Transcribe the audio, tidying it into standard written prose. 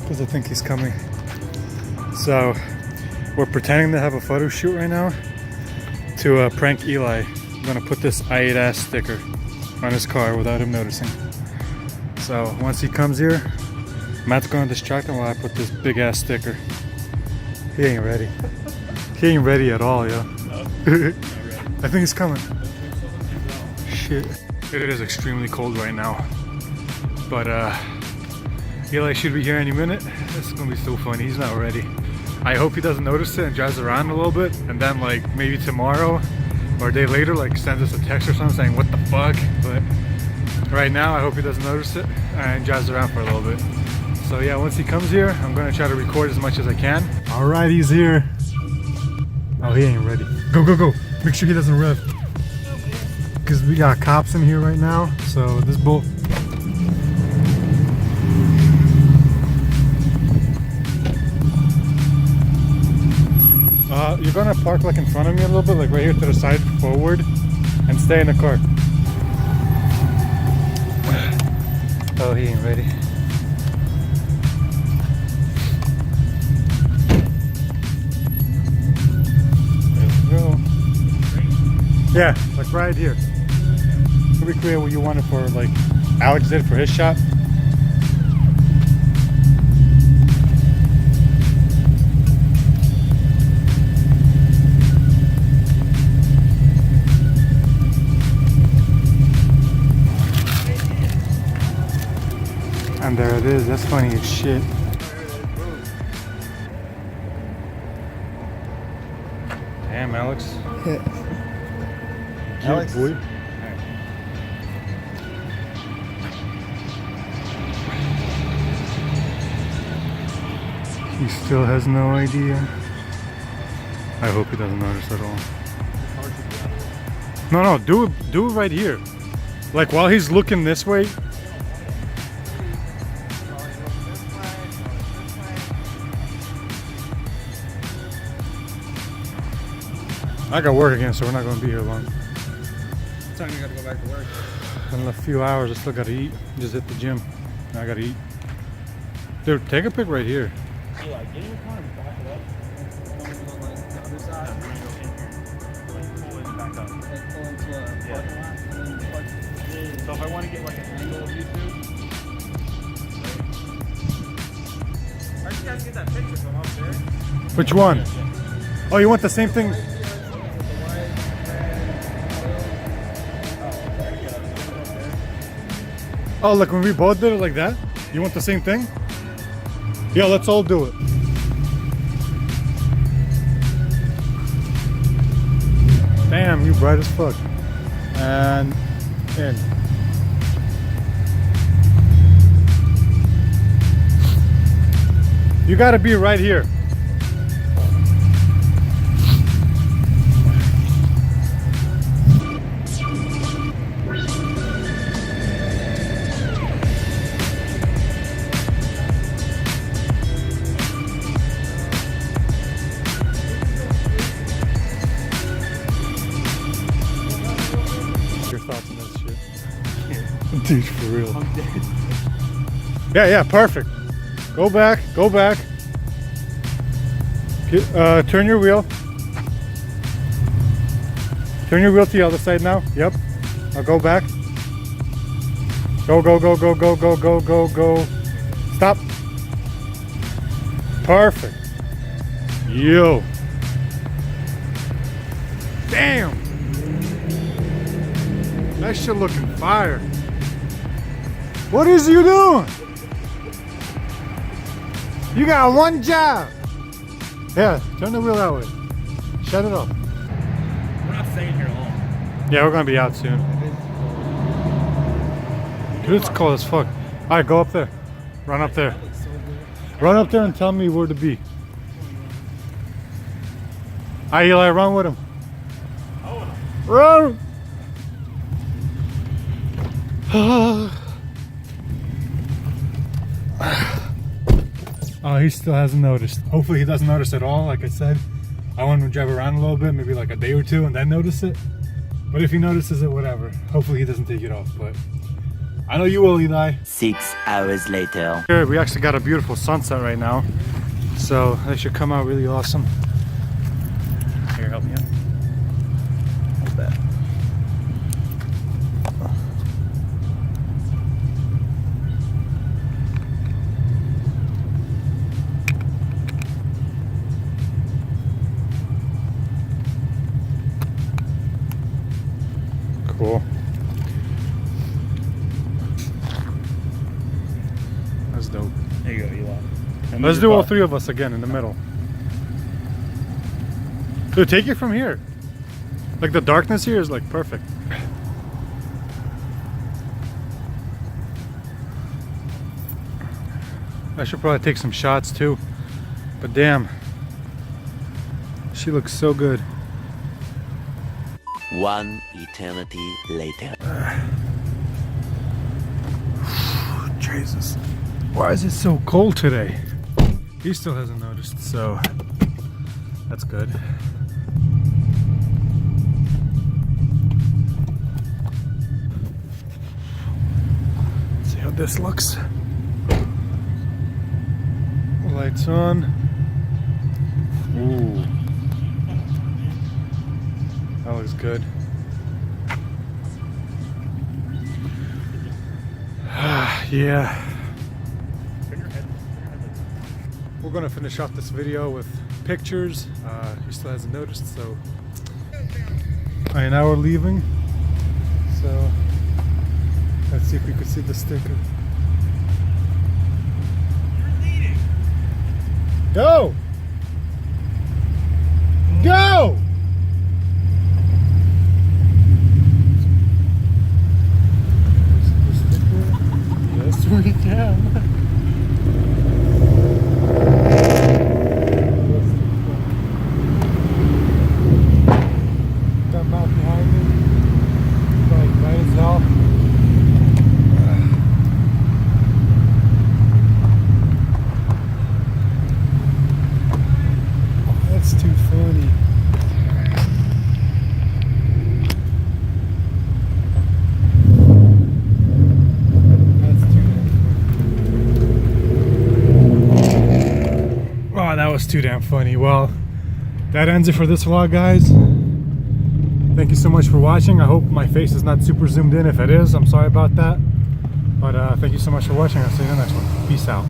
Because I think he's coming. So we're pretending to have a photo shoot right now to prank Eli. I'm gonna put this I8 sticker on his car without him noticing. So once he comes here, Matt's gonna distract him while I put this big ass sticker. He ain't ready. He ain't ready at all, yo. No, I think he's coming. Shit. It is extremely cold right now. But Eli should be here any minute. This is gonna be so funny. He's not ready. I hope he doesn't notice it and drives around a little bit, and then like maybe tomorrow or a day later like sends us a text or something saying what the fuck. But right now I hope he doesn't notice it and drives around for a little bit. So yeah, once he comes here, I'm gonna try to record as much as I can. All right, he's here. Oh, he ain't ready. Go, go, go. Make sure he doesn't rev. Because we got cops in here right now, so this bull. You're gonna park like in front of me a little bit, like right here to the side forward, and stay in the car. Oh, he ain't ready. There we go. Yeah, like right here. Can we create what you wanted for, like Alex did for his shot? And there it is. That's funny as shit. Damn, Alex. Alex. Boy. He still has no idea. I hope he doesn't notice at all. No, do it right here. Like while he's looking this way. I got work again, so we're not going to be here long. What time you got to go back to work? In a few hours, I still got to eat. Just hit the gym. I got to eat. Dude, take a pic right here. Yeah, get in your car and back it up. On like the other side. And then go in here. Like pull it back up. Like pull into a parking lot. And then park. So if I want to get like an angle of you two. Why did you guys get that picture from up there? Which one? Oh, you want the same thing? Oh, like when we both did it like that? You want the same thing? Yeah, let's all do it. Damn, you bright as fuck. And in. You gotta be right here. Dude, for real. I'm dead. Yeah, perfect. Go back, go back. Turn your wheel. Turn your wheel to the other side now. Yep. Now go back. Go, go, go, go, go, go, go, go, go. Stop. Perfect. Yo. Damn! That shit looking fire. What is you doing? You got one job. Yeah, turn the wheel that way. Shut it off. We're not staying here long. Yeah, we're gonna be out soon. Dude, it's cold as fuck. Alright, go up there. Run up there. Run up there and tell me where to be. Alright, Eli, run with him. Run! Oh, he still hasn't noticed. Hopefully he doesn't notice at all. Like I said, I want him to drive around a little bit, maybe like a day or two, and then notice it. But if he notices it, whatever. Hopefully he doesn't take it off, but I know you will, Eli. 6 hours later. Here, we actually got a beautiful sunset right now, so that should come out really awesome. Here, help me out. Hold that. Cool. That's dope. There you go, Eli. And Let's your do all butt. three of us again in the middle. Dude, take it from here. Like the darkness here is like perfect. I should probably take some shots too. But damn, she looks so good. 1 eternity later. Jesus. Why is it so cold today? He still hasn't noticed, so that's good. Let's see how this looks. Lights on. Ooh. That looks good. Yeah. We're gonna finish off this video with pictures. He still hasn't noticed, so. Alright, now we're leaving. So let's see if we can see the sticker. Go! Go! Yes, we can. Got Matt behind me. Like right as hell. That's too funny. Oh, that was too damn funny. Well, that ends it for this vlog, guys. Thank you so much for watching. I hope my face is not super zoomed in. If it is, I'm sorry about that. But thank you so much for watching. I'll see you in the next one. Peace out.